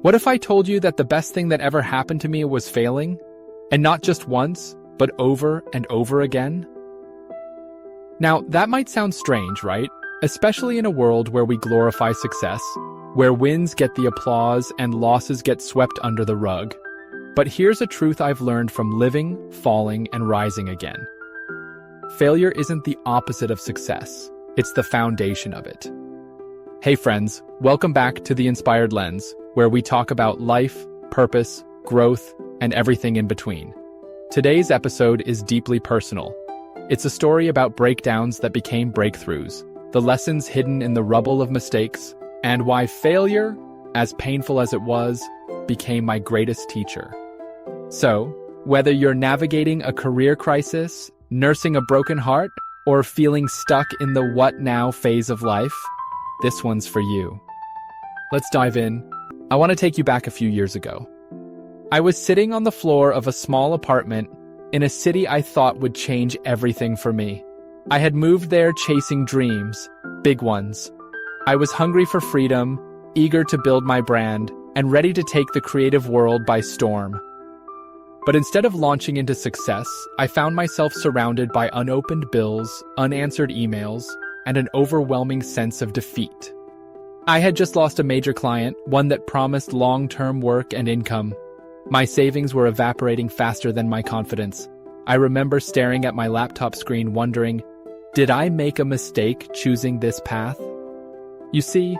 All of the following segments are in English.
What if I told you that the best thing that ever happened to me was failing? And not just once, but over and over again? Now, that might sound strange, right? Especially in a world where we glorify success, where wins get the applause and losses get swept under the rug. But here's a truth I've learned from living, falling, and rising again. Failure isn't the opposite of success. It's the foundation of it. Hey friends, welcome back to The Inspired Lens, where we talk about life, purpose, growth, and everything in between. Today's episode is deeply personal. It's a story about breakdowns that became breakthroughs, the lessons hidden in the rubble of mistakes, and why failure, as painful as it was, became my greatest teacher. So, whether you're navigating a career crisis, nursing a broken heart, or feeling stuck in the what now phase of life, this one's for you. Let's dive in. I want to take you back a few years ago. I was sitting on the floor of a small apartment in a city I thought would change everything for me. I had moved there chasing dreams, big ones. I was hungry for freedom, eager to build my brand, and ready to take the creative world by storm. But instead of launching into success, I found myself surrounded by unopened bills, unanswered emails, and an overwhelming sense of defeat. I had just lost a major client, one that promised long-term work and income. My savings were evaporating faster than my confidence. I remember staring at my laptop screen wondering, did I make a mistake choosing this path? You see,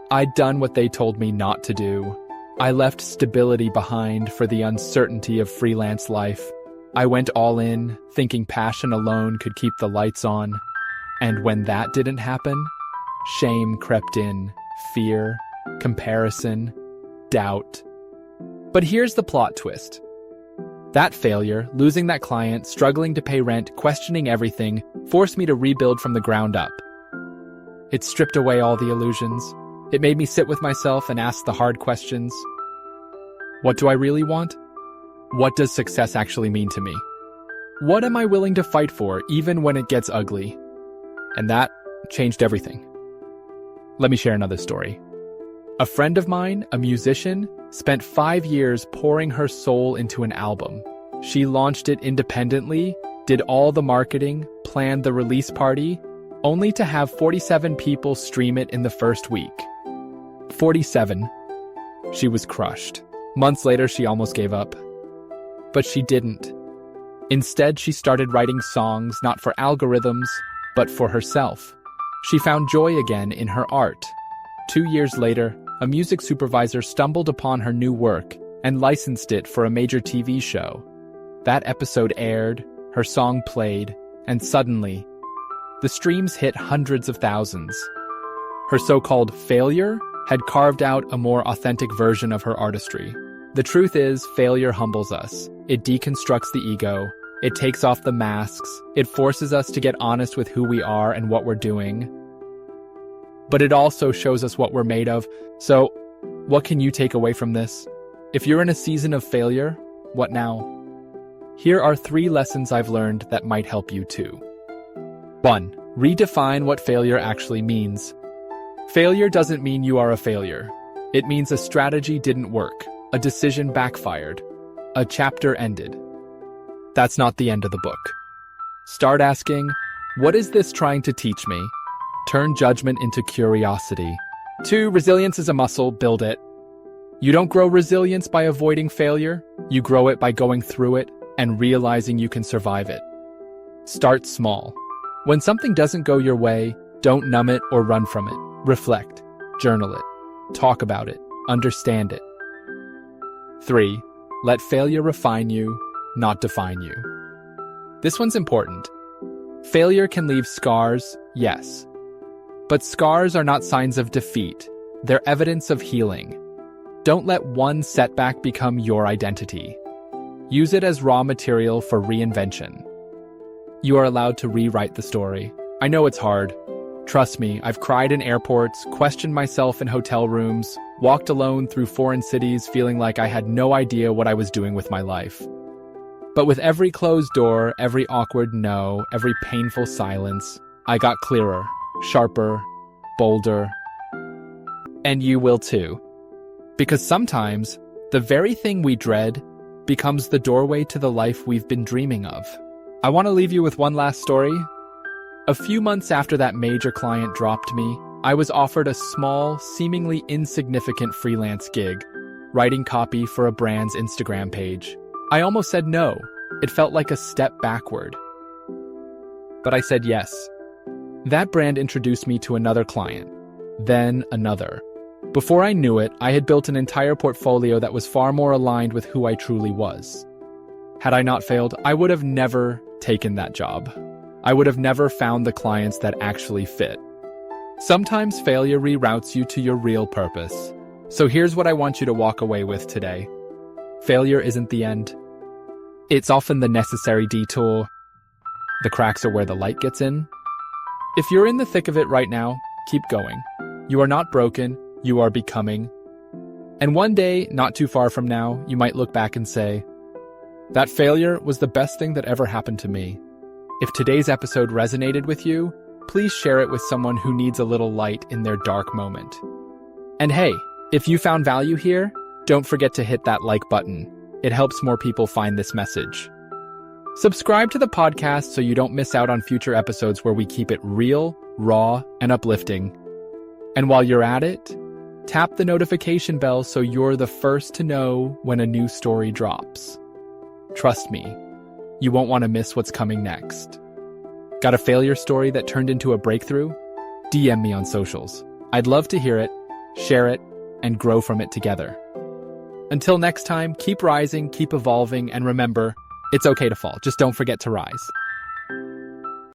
I'd done what they told me not to do. I left stability behind for the uncertainty of freelance life. I went all in, thinking passion alone could keep the lights on. And when that didn't happen, shame crept in, fear, comparison, doubt. But here's the plot twist. That failure, losing that client, struggling to pay rent, questioning everything, forced me to rebuild from the ground up. It stripped away all the illusions. It made me sit with myself and ask the hard questions. What do I really want? What does success actually mean to me? What am I willing to fight for, even when it gets ugly? And that changed everything. Let me share another story. A friend of mine, a musician, spent 5 years pouring her soul into an album. She launched it independently, did all the marketing, planned the release party, only to have 47 people stream it in the first week. 47. She was crushed. Months later, she almost gave up. But she didn't. Instead, she started writing songs not for algorithms, but for herself. She found joy again in her art. 2 years later, a music supervisor stumbled upon her new work and licensed it for a major TV show. That episode aired, her song played, and suddenly, the streams hit hundreds of thousands. Her so-called failure had carved out a more authentic version of her artistry. The truth is, failure humbles us. It deconstructs the ego. It takes off the masks. It forces us to get honest with who we are and what we're doing. But it also shows us what we're made of. So, what can you take away from this? If you're in a season of failure, what now? Here are 3 lessons I've learned that might help you too. 1. Redefine what failure actually means. Failure doesn't mean you are a failure. It means a strategy didn't work, a decision backfired, a chapter ended. That's not the end of the book. Start asking, what is this trying to teach me? Turn judgment into curiosity. 2. Resilience is a muscle, build it. You don't grow resilience by avoiding failure. You grow it by going through it and realizing you can survive it. Start small. When something doesn't go your way, don't numb it or run from it. Reflect, journal it, talk about it, understand it. 3. Let failure refine you, not define you. This one's important. Failure can leave scars, yes. But scars are not signs of defeat. They're evidence of healing. Don't let one setback become your identity. Use it as raw material for reinvention. You are allowed to rewrite the story. I know it's hard. Trust me, I've cried in airports, questioned myself in hotel rooms, walked alone through foreign cities feeling like I had no idea what I was doing with my life. But with every closed door, every awkward no, every painful silence, I got clearer, sharper, bolder. And you will too. Because sometimes, the very thing we dread becomes the doorway to the life we've been dreaming of. I want to leave you with one last story. A few months after that major client dropped me, I was offered a small, seemingly insignificant freelance gig, writing copy for a brand's Instagram page. I almost said no. It felt like a step backward. But I said yes. That brand introduced me to another client, then another. Before I knew it, I had built an entire portfolio that was far more aligned with who I truly was. Had I not failed, I would have never taken that job. I would have never found the clients that actually fit. Sometimes failure reroutes you to your real purpose. So here's what I want you to walk away with today. Failure isn't the end. It's often the necessary detour. The cracks are where the light gets in. If you're in the thick of it right now, keep going. You are not broken, you are becoming. And one day, not too far from now, you might look back and say, that failure was the best thing that ever happened to me. If today's episode resonated with you, please share it with someone who needs a little light in their dark moment. And hey, if you found value here, don't forget to hit that like button. It helps more people find this message. Subscribe to the podcast so you don't miss out on future episodes where we keep it real, raw, and uplifting. And while you're at it, tap the notification bell so you're the first to know when a new story drops. Trust me, you won't want to miss what's coming next. Got a failure story that turned into a breakthrough? DM me on socials. I'd love to hear it, share it, and grow from it together. Until next time, keep rising, keep evolving, and remember, it's okay to fall. Just don't forget to rise.